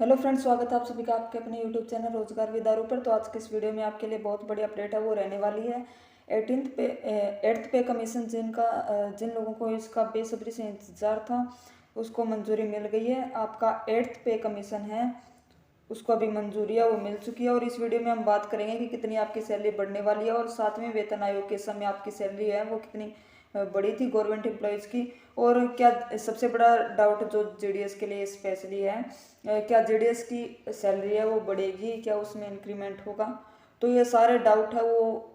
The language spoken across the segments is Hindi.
हेलो फ्रेंड्स, स्वागत है आप सभी का आपके अपने यूट्यूब चैनल रोजगार विदारू पर। तो आज के इस वीडियो में आपके लिए बहुत बड़ी अपडेट है, वो रहने वाली है 8th पे कमीशन जिन लोगों को इसका बेसब्री से इंतजार था उसको मंजूरी मिल गई है। आपका 8th पे कमीशन है उसको अभी मंजूरी है, वो मिल चुकी है। और इस वीडियो में हम बात करेंगे कि कितनी आपकी सैलरी बढ़ने वाली है और साथ में वेतन आयोग के समय आपकी सैलरी है वो कितनी बड़ी थी गवर्नमेंट एम्प्लॉयज़ की। और क्या सबसे बड़ा डाउट जो जेडीएस के लिए स्पेशली है, क्या जेडीएस की सैलरी है वो बढ़ेगी, क्या उसमें इंक्रीमेंट होगा। तो ये सारे डाउट है वो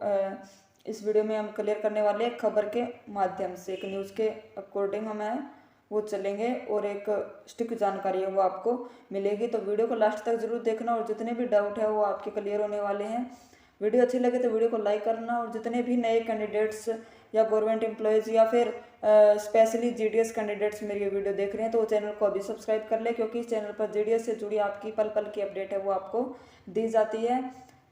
इस वीडियो में हम क्लियर करने वाले हैं खबर के माध्यम से। एक न्यूज़ के अकॉर्डिंग हमें वो चलेंगे और एक स्टिक जानकारी है वो आपको मिलेगी। तो वीडियो को लास्ट तक जरूर देखना और जितने भी डाउट है वो आपके क्लियर होने वाले हैं। वीडियो अच्छी लगे तो वीडियो को लाइक करना और जितने भी नए कैंडिडेट्स या गवर्नमेंट एम्प्लॉयज़ या फिर स्पेशली जीडीएस कैंडिडेट्स मेरी ये वीडियो देख रहे हैं तो वो चैनल को अभी सब्सक्राइब कर ले, क्योंकि इस चैनल पर जीडीएस से जुड़ी आपकी पल पल की अपडेट है वो आपको दी जाती है।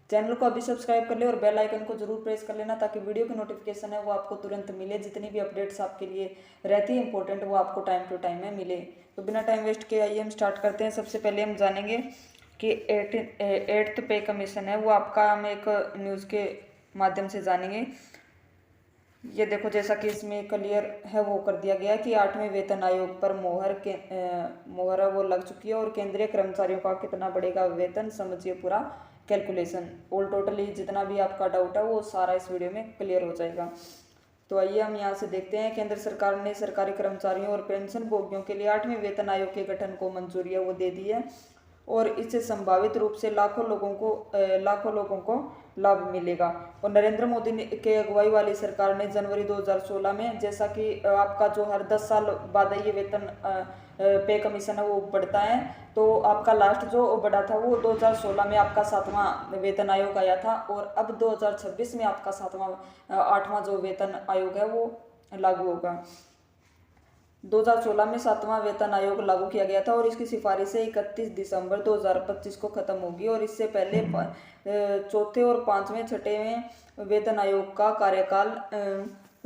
चैनल को अभी सब्सक्राइब कर ले और बेल आइकन को जरूर प्रेस कर लेना ताकि वीडियो की नोटिफिकेशन है वो आपको तुरंत मिले। जितनी भी अपडेट्स आपके लिए रहती है इंपॉर्टेंट वो आपको टाइम टू टाइम में मिले। तो बिना टाइम वेस्ट के आइए हम स्टार्ट करते हैं। सबसे पहले हम जानेंगे कि 8th पे कमीशन है वो आपका हम एक न्यूज़ के माध्यम से जानेंगे। ये देखो, जैसा कि इसमें क्लियर है वो कर दिया गया कि 8वें वेतन आयोग पर मोहर है वो लग चुकी है और केंद्रीय कर्मचारियों का कितना बढ़ेगा वेतन, समझिए पूरा कैलकुलेशन। ऑल टोटली जितना भी आपका डाउट है वो सारा इस वीडियो में क्लियर हो जाएगा। तो आइए हम यहाँ से देखते हैं। केंद्र सरकार ने सरकारी कर्मचारियों और पेंशन भोगियों के लिए 8वें वेतन आयोग के गठन को मंजूरी है वो दे दी है और इससे संभावित रूप से लाखों लोगों को लाभ मिलेगा। और नरेंद्र मोदी के अगुवाई वाली सरकार ने जनवरी 2016 में, जैसा कि आपका जो हर 10 साल बाद ये वेतन पे कमीशन है वो बढ़ता है, तो आपका लास्ट जो बढ़ा था वो 2016 में आपका 7वां वेतन आयोग आया था और अब 2026 में आपका 8वां जो वेतन आयोग है वो लागू होगा। 2016 में 7वां वेतन आयोग लागू किया गया था और इसकी सिफारिशें 31 दिसंबर 2025 को खत्म होगी। और इससे पहले चौथे और पांचवें छठेवें वेतन आयोग का कार्यकाल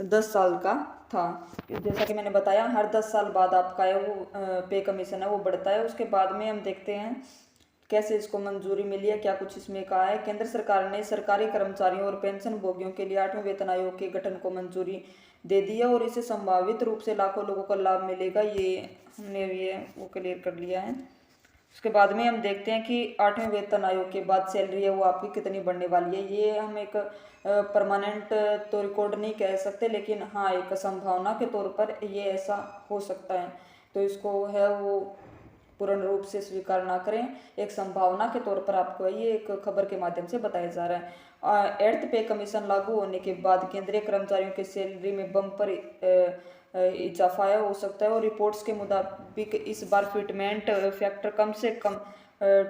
10 साल का था। जैसा कि मैंने बताया, हर 10 साल बाद आपका है वो पे कमीशन है वो बढ़ता है। उसके बाद में हम देखते हैं कैसे इसको मंजूरी मिली है, क्या कुछ इसमें कहा है। केंद्र सरकार ने सरकारी कर्मचारियों और पेंशन भोगियों के लिए 8वें वेतन आयोग के गठन को मंजूरी दे दी है और इससे संभावित रूप से लाखों लोगों को लाभ मिलेगा। ये हमने ये वो क्लियर कर लिया है। उसके बाद में हम देखते हैं कि 8वें वेतन आयोग के बाद सैलरी है वो आपकी कितनी बढ़ने वाली है। ये हम एक परमानेंट तो रिकॉर्ड नहीं कह सकते, लेकिन हाँ एक संभावना के तौर पर ये ऐसा हो सकता है। तो इसको है वो पूर्ण रूप से स्वीकार ना करें, एक संभावना के तौर पर आपको ये एक खबर के माध्यम से बताया जा रहा है। 8th पे कमीशन लागू होने के बाद केंद्रीय कर्मचारियों की सैलरी में बम्पर इजाफा हो सकता है और रिपोर्ट्स के मुताबिक इस बार फिटमेंट फैक्टर कम से कम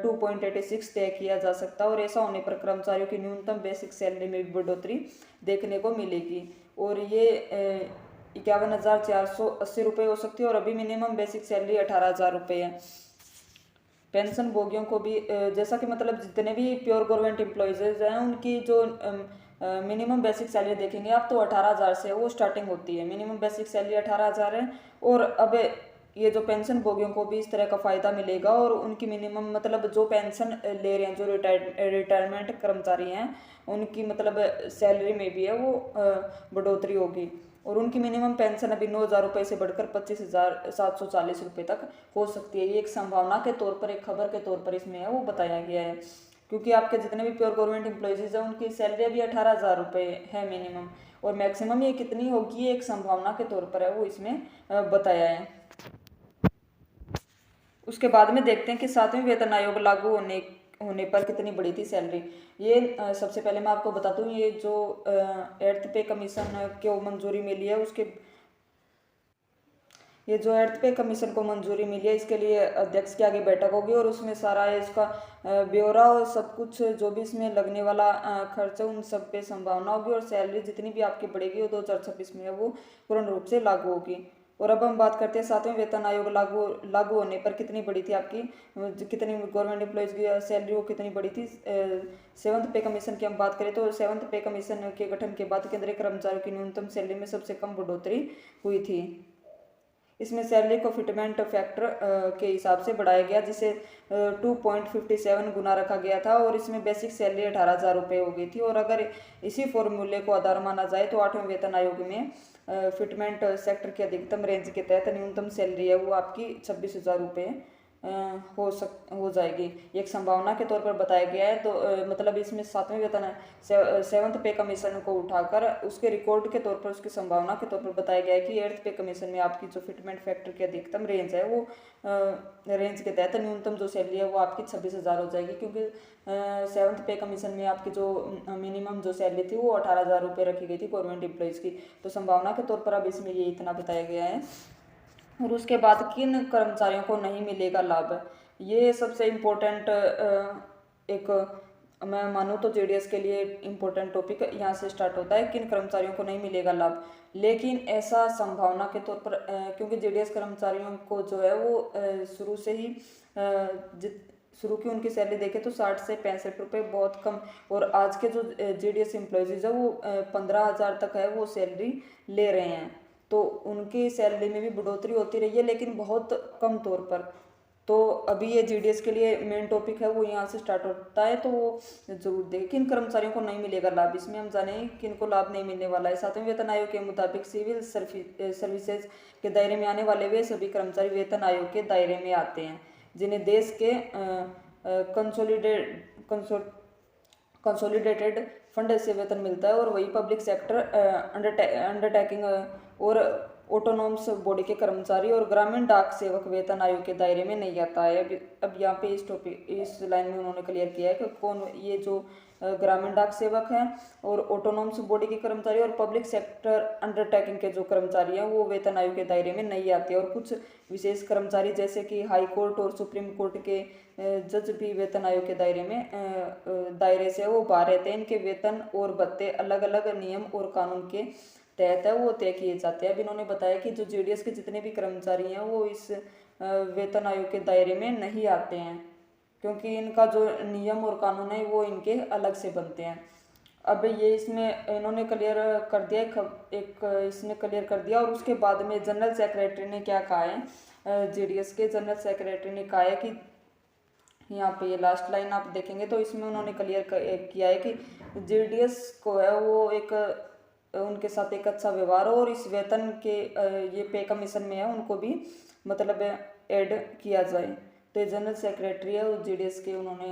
2.86 तय किया जा सकता है और ऐसा होने पर कर्मचारियों की न्यूनतम बेसिक सैलरी में भी बढ़ोतरी देखने को मिलेगी और ये 51,480 रुपये हो सकती है और अभी मिनिमम बेसिक सैलरी 18,000 रुपये है। पेंशन भोगियों को भी जैसा कि मतलब जितने भी प्योर गवर्नमेंट एम्प्लॉयज़ हैं उनकी जो मिनिमम बेसिक सैलरी देखेंगे आप तो 18,000 से वो स्टार्टिंग होती है। मिनिमम बेसिक सैलरी 18,000 है और अब ये जो पेंशन भोगियों को भी इस तरह का फ़ायदा मिलेगा और उनकी मिनिमम मतलब जो पेंशन ले रहे हैं, जो रिटायरमेंट कर्मचारी हैं, उनकी मतलब सैलरी में भी है वो बढ़ोतरी होगी और उनकी मिनिमम पेंशन अभी 9,000 रुपये से बढ़कर 25,740 रुपये तक हो सकती है। ये एक संभावना के तौर पर, एक खबर के तौर पर इसमें है वो बताया गया है, क्योंकि आपके जितने भी प्योर गवर्नमेंट एम्प्लॉयज़ हैं उनकी सैलरी अभी 18,000 रुपये है मिनिमम और मैक्सिमम ये कितनी होगी एक संभावना के तौर पर है वो इसमें बताया है। उसके बाद में देखते हैं कि 7वें वेतन आयोग लागू होने पर कितनी बढ़ी थी सैलरी। ये सबसे पहले मैं आपको बता दूं, ये जो 8th पे कमीशन को मंजूरी मिली है उसके ये जो 8th पे कमीशन को मंजूरी मिली है इसके लिए अध्यक्ष के आगे बैठक होगी और उसमें सारा इसका ब्यौरा और सब कुछ जो भी इसमें लगने वाला खर्च है उन सब पे संभावना होगी और सैलरी जितनी भी आपकी बढ़ेगी वो 2026 में है वो पूर्ण रूप से लागू होगी। और अब हम बात करते हैं 7वें वेतन आयोग लागू होने पर कितनी बढ़ी थी आपकी, कितनी गवर्नमेंट एम्प्लॉयज़ की सैलरी वो कितनी बढ़ी थी। 7th पे कमीशन की हम बात करें तो 7th पे कमीशन के गठन के बाद केंद्रीय कर्मचारियों की न्यूनतम सैलरी में सबसे कम बढ़ोतरी हुई थी। इसमें सैलरी को फिटमेंट फैक्टर के हिसाब से बढ़ाया गया, जिसे 2.57 गुना रखा गया था और इसमें बेसिक सैलरी 18,000 रुपये हो गई थी। और अगर इसी फॉर्मूले को आधार माना जाए तो 8वें वेतन आयोग में फिटमेंट सेक्टर की अधिकतम रेंज के तहत न्यूनतम सैलरी है वो आपकी 26,000 रुपये हो जाएगी। एक संभावना के तौर पर बताया गया है। तो मतलब इसमें 7वें वेतन सेवन्थ पे कमीशन को उठाकर उसके रिकॉर्ड के तौर पर उसकी संभावना के तौर पर बताया गया है कि 8th पे कमीशन में आपकी जो फिटमेंट फैक्टर की अधिकतम रेंज है वो रेंज के तहत न्यूनतम जो सैलरी है वो आपकी 26,000 हो जाएगी, क्योंकि 7th पे कमीशन में आपकी जो मिनिमम जो सैलरी थी वो 18,000 रुपये रखी गई थी गवर्नमेंट एम्प्लॉयज़ की। तो संभावना के तौर पर अब इसमें ये इतना बताया गया है। और उसके बाद किन कर्मचारियों को नहीं मिलेगा लाभ, ये सबसे इम्पोर्टेंट एक मैं मानूँ तो जेडीएस के लिए इम्पोर्टेंट टॉपिक यहाँ से स्टार्ट होता है, किन कर्मचारियों को नहीं मिलेगा लाभ। लेकिन ऐसा संभावना के तौर पर क्योंकि जेडीएस कर्मचारियों को जो है वो शुरू से ही शुरू की उनकी सैलरी देखें तो 60 से 65 रुपये बहुत कम, और आज के जो जेडीएस एम्प्लॉयज़ है वो 15,000 तक है वो सैलरी ले रहे हैं। तो उनकी सैलरी में भी बढ़ोतरी होती रही है, लेकिन बहुत कम तौर पर। तो अभी ये जीडीएस के लिए मेन टॉपिक है वो यहाँ से स्टार्ट होता है, तो वो जरूर देखें। किन कर्मचारियों को नहीं मिलेगा लाभ, इसमें हम जाने किन को लाभ नहीं मिलने वाला है। 7वें वेतन आयोग के मुताबिक सिविल सर्विसेज के दायरे में आने वाले वे सभी कर्मचारी वेतन आयोग के दायरे में आते हैं जिन्हें देश के कंसोलिडेटेड फंड से वेतन मिलता है, और वही पब्लिक सेक्टर अंडरटेकिंग और ऑटोनॉमस बॉडी के कर्मचारी और ग्रामीण डाक सेवक वेतन आयोग के दायरे में नहीं आता है। अब यहाँ पे इस लाइन में उन्होंने क्लियर किया है कि कौन ये जो ग्रामीण डाक सेवक हैं और ऑटोनॉमस बॉडी के कर्मचारी और पब्लिक सेक्टर अंडरटेकिंग के जो कर्मचारी हैं वो वेतन आयोग के दायरे में नहीं आते। और कुछ विशेष कर्मचारी जैसे कि हाई कोर्ट और सुप्रीम कोर्ट के जज भी वेतन आयोग के दायरे से वो बाहर रहते हैं। इनके वेतन और भत्ते अलग अलग नियम और कानून के तहत है वो तय किए जाते हैं। अब इन्होंने बताया कि जो जेडीएस के जितने भी कर्मचारी हैं वो इस वेतन आयोग के दायरे में नहीं आते हैं, क्योंकि इनका जो नियम और कानून है वो इनके अलग से बनते हैं। अब ये इसमें इन्होंने क्लियर कर दिया, इसने क्लियर कर दिया। और उसके बाद में जनरल सेक्रेटरी ने क्या कहा है, जेडीएस के जनरल सेक्रेटरी ने कहा है कि यहाँ पे ये लास्ट लाइन आप देखेंगे तो इसमें उन्होंने क्लियर किया है कि जेडीएस को है वो एक उनके साथ एक अच्छा व्यवहार हो, और इस वेतन के ये पे कमीशन में है उनको भी मतलब ऐड किया जाए। तो ये जनरल सेक्रेटरी है और जेडीएस के उन्होंने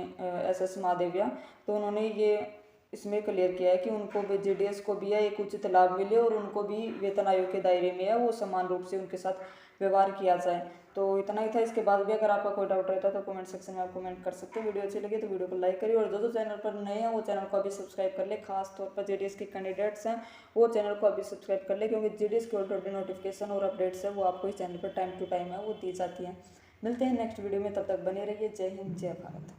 एसएस महादेविया, तो उन्होंने ये इसमें क्लियर किया है कि उनको भी जेडीएस को भी है एक उचित लाभ मिले और उनको भी वेतन आयोग के दायरे में है वो समान रूप से उनके साथ व्यवहार किया जाए। तो इतना ही था। इसके बाद भी अगर आपका कोई डाउट रहता है तो कमेंट सेक्शन में आप कमेंट कर सकते हो। वीडियो अच्छी लगी तो वीडियो को लाइक करिए, और जो चैनल पर नए हैं वो चैनल को अभी सब्सक्राइब कर ले। खास तौर पर जेडीएस के कैंडिडेट्स हैं वो चैनल को अभी सब्सक्राइब कर ले, क्योंकि जेडीएस की ऑलरेडी नोटिफिकेशन और अपडेट्स है वो आपको इस चैनल पर टाइम टू टाइम है वो दी जाती है। मिलते हैं नेक्स्ट वीडियो में, तब तक बने रहिए। जय हिंद, जय भारत।